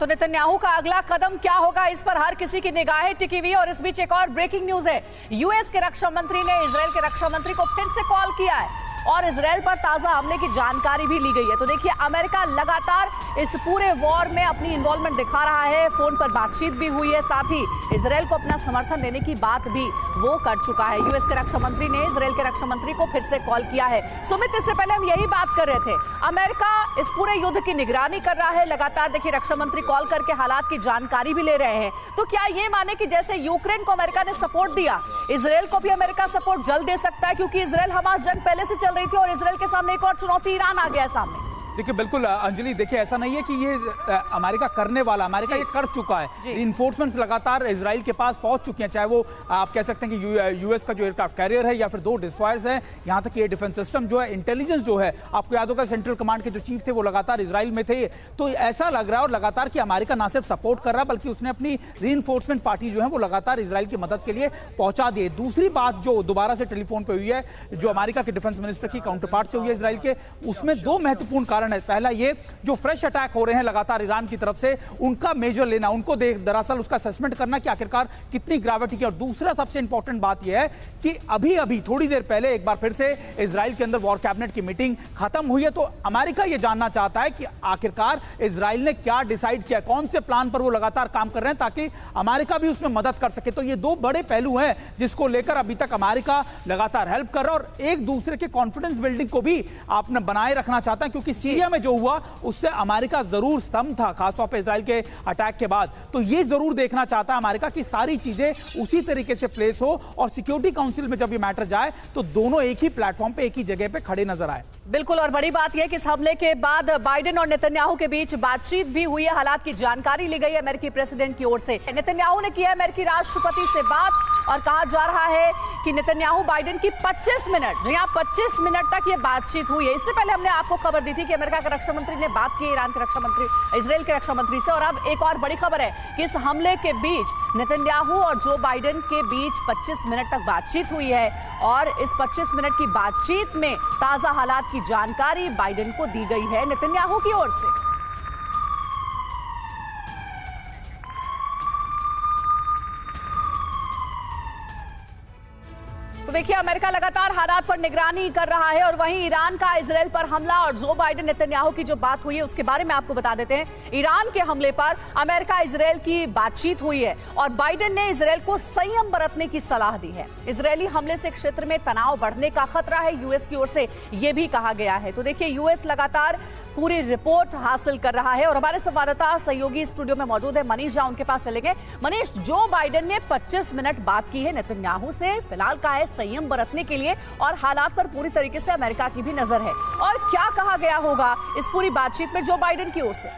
तो नेतन्याहू का अगला कदम क्या होगा, इस पर हर किसी की निगाहें टिकी हुई। और इस बीच एक और ब्रेकिंग न्यूज है। यूएस के रक्षा मंत्री ने इजराइल के रक्षा मंत्री को फिर से कॉल किया है और इजराइल पर ताजा हमले की जानकारी भी ली गई है। तो देखिए, अमेरिका लगातार इस पूरे वॉर में अपनी इन्वॉल्वमेंट दिखा रहा है। फोन पर बातचीत भी हुई है, साथ ही इजराइल को अपना समर्थन देने की बात भी वो कर चुका है। यूएस के रक्षा मंत्री ने इजराइल के रक्षा मंत्री को फिर से कॉल किया है। सुमित, इससे पहले हम यही बात कर रहे थे, अमेरिका इस पूरे युद्ध की निगरानी कर रहा है लगातार। देखिए, रक्षा मंत्री कॉल करके हालात की जानकारी भी ले रहे हैं। तो क्या ये माने कि जैसे यूक्रेन को अमेरिका ने सपोर्ट दिया, इजराइल को भी अमेरिका सपोर्ट जल्द दे सकता है? क्योंकि इजराइल हमास जंग पहले से चल रही थी और इजराइल के सामने एक और चुनौती ईरान आ गया है सामने। देखिए, बिल्कुल अंजलि, देखिए ऐसा नहीं है कि ये अमेरिका करने वाला, अमेरिका ये कर चुका है। इन्फोर्समेंट्स लगातार इजराइल के पास पहुंच चुकी हैं, चाहे वो आप कह सकते हैं कि यूएस का जो एयरक्राफ्ट कैरियर है या फिर 2 डिस्ट्रॉयर्स हैं, यहाँ तक कि ये डिफेंस सिस्टम जो है, इंटेलिजेंस जो है, आपको याद होगा सेंट्रल कमांड के जो चीफ थे वो लगातार इजराइल में थे। तो ऐसा लग रहा है और लगातार कि अमेरिका ना सिर्फ सपोर्ट कर रहा है बल्कि उसने अपनी रीइंफोर्समेंट पार्टी जो है वो लगातार इजराइल की मदद के लिए पहुंचा दी। दूसरी बात जो दोबारा से टेलीफोन पर हुई है, जो अमेरिका के डिफेंस मिनिस्टर की काउंटर पार्ट से हुई है इजराइल के, उसमें 2 महत्वपूर्ण कारण है। पहला ये, जो फ्रेश अटैक हो रहे हैं लगातार ईरान की तरफ से, उनका मेजर लेना, उनको दरअसल उसका असेसमेंट करना कि आखिरकार कितनी ग्रेविटी की। और दूसरा सबसे इंपॉर्टेंट बात यह है कि अभी थोड़ी देर पहले एक बार फिर से इजराइल के अंदर वॉर कैबिनेट की मीटिंग खत्म हुई है। तो अमेरिका यह जानना चाहता है कि आखिरकार इजराइल ने क्या डिसाइड किया, कौन से प्लान पर वो लगातार काम कर रहे हैं ताकि अमेरिका भी उसमें मदद कर सके। तो ये 2 बड़े पहलू हैं जिसको लेकर अभी तक अमेरिका लगातार हेल्प कर रहा है और एक दूसरे के कॉन्फिडेंस बिल्डिंग को भी आपने बनाए रखना चाहता है। क्योंकि सीरिया में जो हुआ उससे अमेरिका जरूर स्तंभ था, खासतौर पर इजराइल के अटैक के बाद। तो ये जरूर देखना चाहता है अमेरिका कि सारी चीजें उसी तरीके से प्लेस हो और सिक्योरिटी काउंसिल में जब ये मैटर जाए तो दोनों एक ही प्लेटफॉर्म पे, एक ही जगह पे खड़े नजर आए। बिल्कुल, और बड़ी बात यह कि इस हमले के बाद बाइडेन और नेतन्याहू के बीच बातचीत भी हुई है, हालात की जानकारी ली गई है अमेरिकी प्रेसिडेंट की ओर से। नेतन्याहू ने किया अमेरिकी राष्ट्रपति से बात और कहा जा रहा है कि नेतन्याहू बाइडेन की 25 मिनट, जी हां, 25 मिनट तक ये बातचीत हुई है। इससे पहले हमने आपको खबर दी थी कि अमेरिका के रक्षा मंत्री ने बात की ईरान के रक्षा मंत्री, इजराइल के रक्षा मंत्री से। और अब एक और बड़ी खबर है कि इस हमले के बीच नेतन्याहू और जो बाइडेन के बीच 25 मिनट तक बातचीत हुई है और इस 25 मिनट की बातचीत में ताजा हालात की जानकारी बाइडेन को दी गई है नेतन्याहू की ओर से। तो देखिए, अमेरिका लगातार हालात पर निगरानी कर रहा है और वहीं ईरान का इजराइल पर हमला और जो बाइडेन नेतन्याहू की जो बात हुई है उसके बारे में आपको बता देते हैं। ईरान के हमले पर अमेरिका इजराइल की बातचीत हुई है और बाइडेन ने इजराइल को संयम बरतने की सलाह दी है। इजरायली हमले से क्षेत्र में तनाव बढ़ने का खतरा है, यूएस की ओर से यह भी कहा गया है। तो देखिए, यूएस लगातार पूरी रिपोर्ट हासिल कर रहा है और हमारे संवाददाता सहयोगी स्टूडियो में मौजूद है मनीष झा, उनके पास चलेंगे। मनीष, जो बाइडेन ने 25 मिनट बात की है नेतन्याहू से, फिलहाल कहा है संयम बरतने के लिए और हालात पर पूरी तरीके से अमेरिका की भी नजर है, और क्या कहा गया होगा इस पूरी बातचीत में जो बाइडेन की ओर से?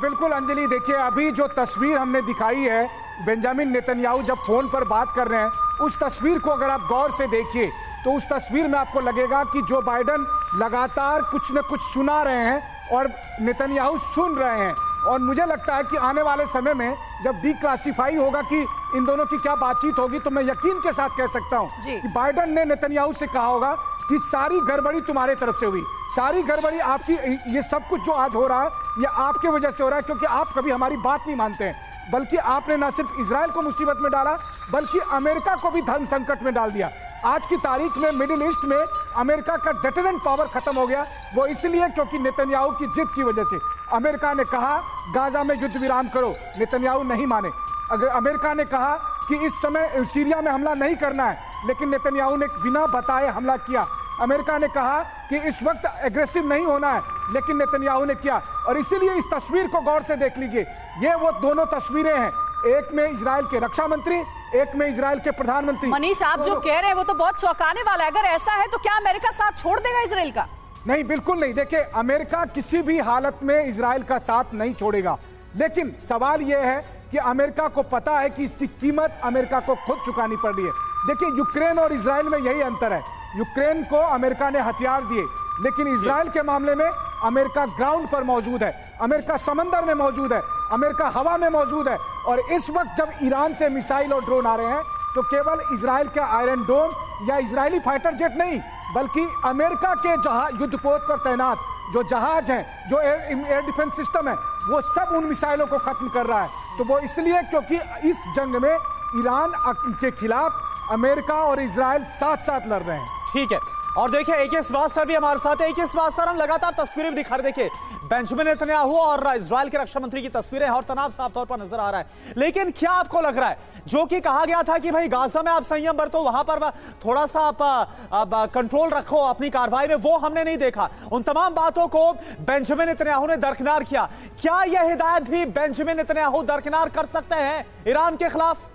बिल्कुल अंजलि, देखिए अभी जो तस्वीर हमने दिखाई है, बेंजामिन नेतन्याहू जब फोन पर बात कर रहे हैं, उस तस्वीर को अगर आप गौर से देखिए तो उस तस्वीर में आपको लगेगा कि जो बाइडेन लगातार कुछ न कुछ सुना रहे हैं और नेतन्याहू सुन रहे हैं। और मुझे लगता है कि आने वाले समय में जब डिक्लासिफाई होगा कि इन दोनों की क्या बातचीत होगी, तो मैं यकीन के साथ कह सकता हूं कि बाइडेन ने नेतन्याहू से कहा होगा कि सारी गड़बड़ी तुम्हारे तरफ से हुई, सारी गड़बड़ी आपकी, ये सब कुछ जो आज हो रहा है ये आपके वजह से हो रहा है, क्योंकि आप कभी हमारी बात नहीं मानते हैं। बल्कि आपने न सिर्फ इजराइल को मुसीबत में डाला बल्कि अमेरिका को भी धन संकट में डाल दिया। आज की तारीख में मिडिल ईस्ट में अमेरिका का डेटरेंट पावर खत्म हो गया, वो इसलिए क्योंकि नेतन्याहू की जिद की वजह से। अमेरिका ने कहा गाजा में युद्ध विराम करो, नेतन्याहू नहीं माने। अगर अमेरिका ने कहा कि इस समय सीरिया में हमला नहीं करना है, लेकिन नेतन्याहू ने बिना बताए हमला किया। अमेरिका ने कहा कि इस वक्त एग्रेसिव नहीं होना है, लेकिन नेतन्याहू ने किया। और इसीलिए इस तस्वीर को गौर से देख लीजिए, ये वो दोनों तस्वीरें हैं, एक में इजराइल के रक्षा मंत्री, एक में इजराइल के प्रधानमंत्री। मनीष, आप जो कह रहे हैं वो तो बहुत चौंकाने वाला है। अगर ऐसा है तो क्या अमेरिका साथ छोड़ देगा इजराइल का? नहीं, बिल्कुल नहीं। देखिए, अमेरिका किसी भी हालत में इजराइल का साथ नहीं छोड़ेगा, लेकिन सवाल यह है कि अमेरिका को पता है कि इसकी कीमत अमेरिका को खुद चुकानी पड़ रही है। देखिए, यूक्रेन और इजराइल में यही अंतर है। यूक्रेन को अमेरिका ने हथियार दिए, लेकिन इजराइल के मामले में अमेरिका ग्राउंड पर मौजूद है, अमेरिका समंदर में मौजूद है, अमेरिका हवा में मौजूद है। और इस वक्त जब ईरान से मिसाइल और ड्रोन आ रहे हैं तो केवल इजराइल का आयरन डोम या इजरायली फाइटर जेट नहीं, बल्कि अमेरिका के युद्धपोत पर तैनात जो जहाज हैं, जो एयर डिफेंस सिस्टम है, वो सब उन मिसाइलों को खत्म कर रहा है। तो वो इसलिए क्योंकि इस जंग में ईरान के खिलाफ अमेरिका और इजराइल साथ साथ लड़ रहे हैं। ठीक है, और देखिए AK श्रीवास्तव भी हमारे साथ है। AK श्रीवास्तव, हम लगातार तस्वीरें भी दिखा रहे, देखिए बेंजामिन नेतन्याहू और इजराइल के रक्षा मंत्री की तस्वीरें हैं और तनाव साफ तौर पर नजर आ रहा है। लेकिन क्या आपको लग रहा है, जो कि कहा गया था कि भाई गाजा में आप संयम बरतो, वहां पर थोड़ा सा आप कंट्रोल रखो अपनी कार्रवाई में, वो हमने नहीं देखा। उन तमाम बातों को बेंजामिन नेतन्याहू ने दरकिनार किया। क्या यह हिदायत भी बेंजामिन नेतन्याहू दरकिनार कर सकते हैं ईरान के खिलाफ?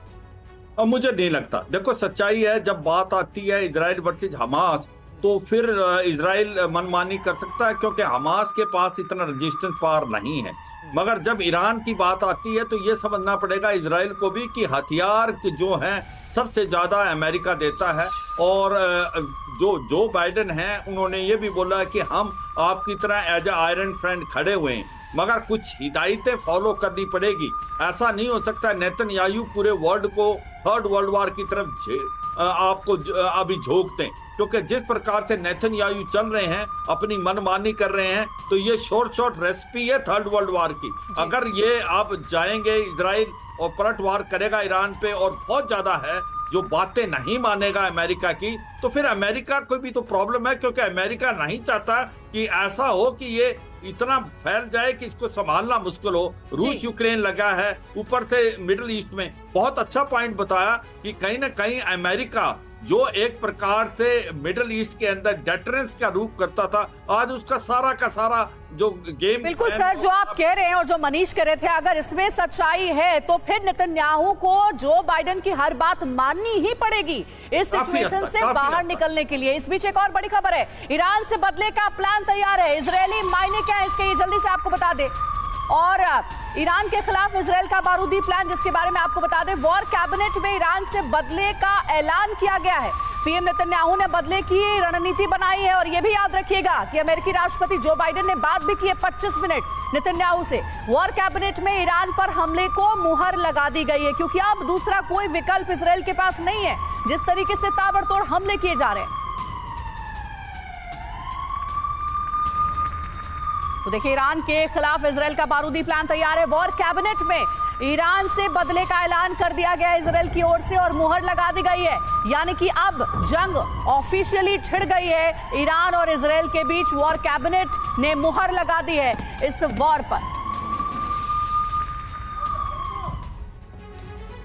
मुझे नहीं लगता। देखो सच्चाई है, जब बात आती है इजराइल वर्सेज हमास, तो फिर इजराइल मनमानी कर सकता है क्योंकि हमास के पास इतना रेजिस्टेंस पावर नहीं है। मगर जब ईरान की बात आती है तो ये समझना पड़ेगा इजराइल को भी कि हथियार जो हैं सबसे ज्यादा अमेरिका देता है। और जो बाइडेन हैं उन्होंने ये भी बोला कि हम आपकी तरह एज ए आयरन फ्रेंड खड़े हुए हैं, मगर कुछ हिदायतें फॉलो करनी पड़ेगी। ऐसा नहीं हो सकता नेतन्याहू पूरे वर्ल्ड को थर्ड वर्ल्ड वॉर की तरफ आपको अभी झोंकते हैं, क्योंकि जिस प्रकार से नेतन्याहू चल रहे हैं, अपनी मनमानी कर रहे हैं, तो ये शॉर्ट रेसिपी है थर्ड वर्ल्ड वॉर की। अगर ये आप जाएंगे इजराइल और पलट वार करेगा ईरान पे और बहुत ज्यादा है, जो बातें नहीं मानेगा अमेरिका की, तो फिर अमेरिका को भी तो प्रॉब्लम है, क्योंकि अमेरिका नहीं चाहता कि ऐसा हो कि ये इतना फैल जाए कि इसको संभालना मुश्किल हो। रूस यूक्रेन लगा है, ऊपर से मिडिल ईस्ट में। बहुत अच्छा पॉइंट बताया कि कहीं ना कहीं अमेरिका जो एक प्रकार से मिडिल ईस्ट के अंदर डेटरेंस का रूप करता था, आज उसका सारा का सारा जो गेम। बिल्कुल सर, जो आप कह रहे हैं और जो मनीष कह रहे थे, अगर इसमें सच्चाई है तो फिर नेतन्याहू को जो बाइडेन की हर बात माननी ही पड़ेगी इस सिचुएशन से बाहर निकलने के लिए। इस बीच एक और बड़ी खबर है, ईरान से बदले का प्लान तैयार है। इजरायली मायने क्या है इसके, ये जल्दी से आपको बता दे। और ईरान के खिलाफ इजराइल का बारूदी प्लान, जिसके बारे में आपको बता दें, वॉर कैबिनेट में ईरान से बदले का ऐलान किया गया है। पीएम नेतन्याहू ने बदले की रणनीति बनाई है। और यह भी याद रखिएगा कि अमेरिकी राष्ट्रपति जो बाइडेन ने बात भी की है 25 मिनट नेतन्याहू से। वॉर कैबिनेट में ईरान पर हमले को मुहर लगा दी गई है, क्योंकि अब दूसरा कोई विकल्प इजराइल के पास नहीं है, जिस तरीके से ताबड़तोड़ हमले किए जा रहे हैं। तो देखिए, ईरान के खिलाफ इजराइल का बारूदी प्लान तैयार है। वॉर कैबिनेट में ईरान से बदले का ऐलान कर दिया गया इजराइल की ओर से और मुहर लगा दी गई है, यानी कि अब जंग ऑफिशियली छिड़ गई है ईरान और इजराइल के बीच। वॉर कैबिनेट ने मुहर लगा दी है इस वॉर पर।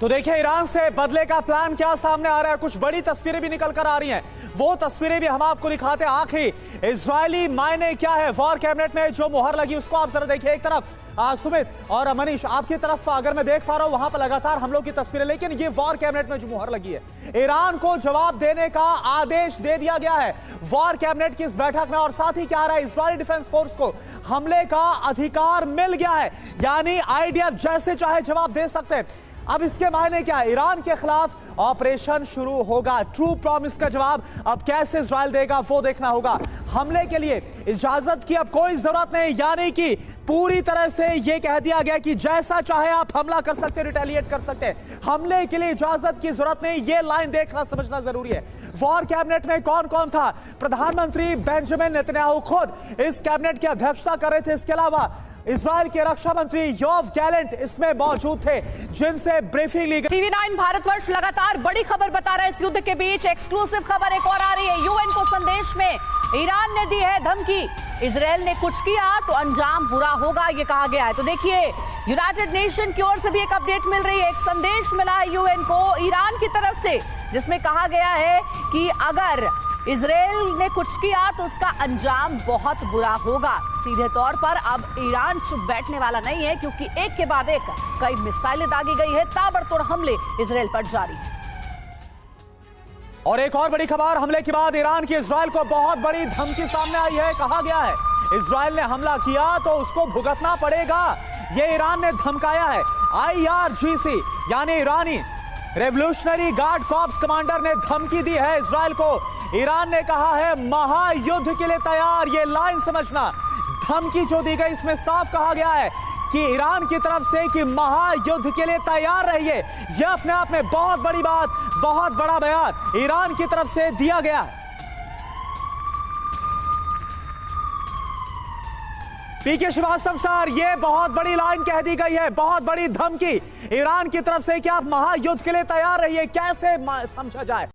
तो देखिए, ईरान से बदले का प्लान क्या सामने आ रहा है, कुछ बड़ी तस्वीरें भी निकल कर आ रही हैं, वो तस्वीरें भी हम आपको दिखाते हैं। आखिर इजरायली मायने क्या है, वॉर कैबिनेट में जो मुहर लगी उसको आप जरा देखिए। एक तरफ सुमित और मनीष, आपकी तरफ अगर मैं देख पा रहा हूं वहां पर लगातार हमलों की तस्वीरें, लेकिन ये वॉर कैबिनेट में जो मुहर लगी है, ईरान को जवाब देने का आदेश दे दिया गया है वॉर कैबिनेट की इस बैठक में। और साथ ही क्या रहा है, इजरायली डिफेंस फोर्स को हमले का अधिकार मिल गया है, यानी IDF जैसे चाहे जवाब दे सकते हैं। अब इसके मायने क्या है, ईरान के खिलाफ ऑपरेशन शुरू होगा। ट्रू प्रॉमिस का जवाब अब कैसे इजराइल देगा वो देखना होगा। हमले के लिए इजाजत की अब कोई जरूरत नहीं, यानी कि पूरी तरह से यह कह दिया गया कि जैसा चाहे आप हमला कर सकते हैं, रिटेलिएट कर सकते हैं, हमले के लिए इजाजत की जरूरत नहीं। यह लाइन देखना समझना जरूरी है। वॉर कैबिनेट में कौन कौन था, प्रधानमंत्री बेंजामिन नेतन्याहू खुद इस कैबिनेट की अध्यक्षता कर रहे थे। इसके अलावा इजराइल के रक्षा मंत्री योव गैलेंट इसमें मौजूद थे, जिनसे ब्रीफिंग ली गई। TV9 भारतवर्ष लगातार बड़ी खबर बता रहा है इस युद्ध के बीच। एक्सक्लूसिव खबर एक और आ रही है। यूएन को संदेश में ईरान ने दी है धमकी, इजराइल ने कुछ किया तो अंजाम बुरा होगा, ये कहा गया है। तो देखिए, यूनाइटेड नेशन की ओर से भी एक अपडेट मिल रही है, एक संदेश मिला है यूएन को ईरान की तरफ से, जिसमें कहा गया है कि अगर इजराइल ने कुछ किया तो उसका अंजाम बहुत बुरा होगा। सीधे तौर पर अब ईरान चुप बैठने वाला नहीं है, क्योंकि एक के बाद एक कई मिसाइलें दागी गई है, ताबड़तोड़ हमले इजराइल पर जारी है। और एक और बड़ी खबर, हमले के बाद ईरान की इजराइल को बहुत बड़ी धमकी सामने आई है। कहा गया है इजराइल ने हमला किया तो उसको भुगतना पड़ेगा, यह ईरान ने धमकाया है। IRGC यानी ईरानी रेवोल्यूशनरी गार्ड कॉर्प्स कमांडर ने धमकी दी है इजराइल को। ईरान ने कहा है महायुद्ध के लिए तैयार। ये लाइन समझना, धमकी जो दी गई इसमें साफ कहा गया है कि ईरान की तरफ से कि महायुद्ध के लिए तैयार रहिए। यह अपने आप में बहुत बड़ी बात, बहुत बड़ा बयान ईरान की तरफ से दिया गया है। पीके श्रीवास्तव सर, ये बहुत बड़ी लाइन कह दी गई है, बहुत बड़ी धमकी ईरान की तरफ से कि आप महायुद्ध के लिए तैयार रहिए, कैसे समझा जाए?